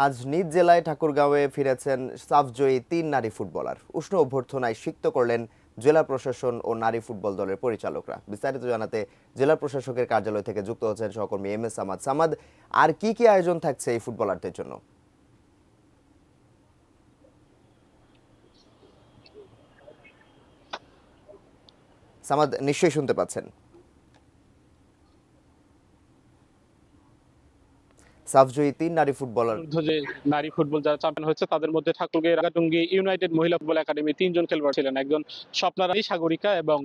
আজ নিজ জেলায় ঠাকুরগাঁওয়ে ফিরেছেন সাফজয়ী তিন নারী ফুটবলার। উষ্ণ অভ্যর্থনায় সিক্ত করলেন জেলা প্রশাসন ও নারী ফুটবল দলের পরিচালকরা। বিস্তারিত জানাতে জেলা প্রশাসকের কার্যালয় থেকে যুক্ত হচ্ছেন সহকর্মী এম এস সামাদ। সামাদ, আর কি কি আয়োজন থাকছে এই ফুটবলারদের জন্য? সামাদ, নিশ্চয়ই শুনতে পাচ্ছেন। সাফজয়ী তিন নারী ফুটবলার। অনূর্ধ্ব যে নারী ফুটবল যারা চ্যাম্পিয়ন হয়েছে তাদের মধ্যে ঠাকুরগাঁও রাঙ্গাটুঙ্গি ইউনাইটেড মহিলা ফুটবল একাডেমি তিনজন খেলোয়াড় ছিলেন। একজন স্বপ্না রানী, সাগরিকা এবং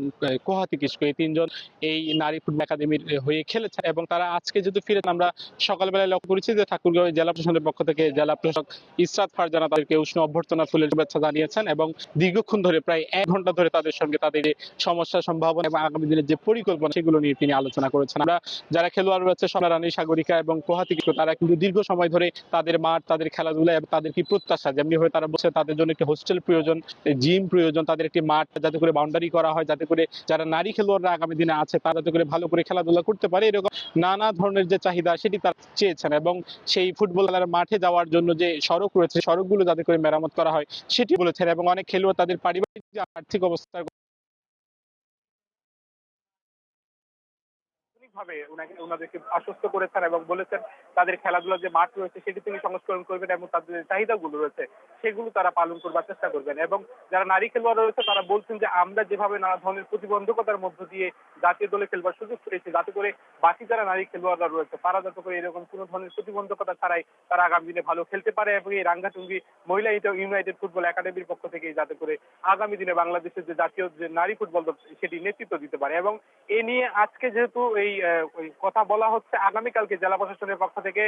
কোহাতি কিস্কু, এই তিনজন এই নারী ফুটবল একাডেমির হয়ে খেলেছে এবং তারা আজকে যদি ফিরে, আমরা সকালবেলায় লক্ষ্য করেছি যে ঠাকুরগাঁও জেলা প্রশাসনের পক্ষ থেকে জেলা প্রশাসক ইসরাত ফারজানা তাদেরকে উষ্ণ অভ্যর্থনা ফুলের শুভেচ্ছা জানিয়েছেন এবং দীর্ঘক্ষণ ধরে প্রায় 1 ঘন্টা ধরে তাদের সঙ্গে তাদের সমস্যা, সম্ভাবনা এবং আগামী দিনের যে পরিকল্পনা সেগুলো নিয়ে তিনি আলোচনা করেছেন। আমরা যারা খেলোয়াড় রয়েছে স্বপ্না রানী, সাগরিকা এবং কোহাতি কিস্কু, তারা কিন্তু দীর্ঘ সময় ধরে তাদের মাঠ, তাদের খেলাধুলা এবং তাদের কি প্রত্যাশা, যেমনি ভাবে তারা বলছে তাদের জন্য একটি হোস্টেল প্রয়োজন, জিম প্রয়োজন, তাদের একটি মাঠ যাতে করে বাউন্ডারি করা হয়, যাতে করে যারা নারী খেলোয়াড়রা আগামী দিনে আছে তারা যাতে করে ভালো করে খেলাধুলা করতে পারে, এরকম নানা ধরনের যে চাহিদা সেটি তারা চেয়েছেন। এবং সেই ফুটবল খেলার মাঠে যাওয়ার জন্য যে সড়ক রয়েছে সড়কগুলো যাতে করে মেরামত করা হয় সেটি বলেছেন। এবং অনেক খেলোয়াড় তাদের পারিবারিক যে আর্থিক অবস্থার ভাবে ওনাদেরকে আশ্বস্ত করেছেন এবং বলেছেন তাদের খেলাধুলার যে মাঠ রয়েছে সেটি তিনি সংস্করণ করবেন এবং তাদের যে চাহিদাগুলো রয়েছে সেগুলো তারা পালন করবার চেষ্টা করবেন। এবং যারা নারী খেলোয়াড় রয়েছে তারা বলছেন যে আমরা যেভাবে নানা ধরনের প্রতিবন্ধকতার মধ্য দিয়ে জাতীয় দলে খেলবার সুযোগ পেয়েছি, যাতে করে বাকি যারা নারী খেলোয়াড়রা রয়েছে তারা যাতে করে এরকম কোনো ধরনের প্রতিবন্ধকতা ছাড়াই তারা আগামী দিনে ভালো খেলতে পারে এবং এই রাঙ্গাটুঙ্গি মহিলা ইউনাইটেড ফুটবল একাডেমির পক্ষ থেকে যাতে করে আগামী দিনে বাংলাদেশের যে জাতীয় যে নারী ফুটবল দল সেটি নেতৃত্ব দিতে পারে। এবং এ নিয়ে আজকে যেহেতু ওই কথা বলা হচ্ছে, আগামীকালকে জেলা প্রশাসনের পক্ষ থেকে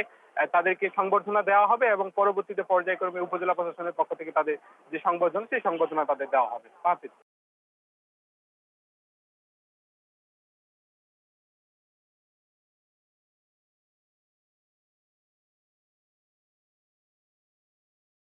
তাদেরকে সংবর্ধনা দেওয়া হবে এবং পরবর্তীতে পর্যায়ক্রমে উপজেলা প্রশাসনের পক্ষ থেকে তাদের যে সংবর্ধনা সেই সংবর্ধনা তাদের দেওয়া হবে।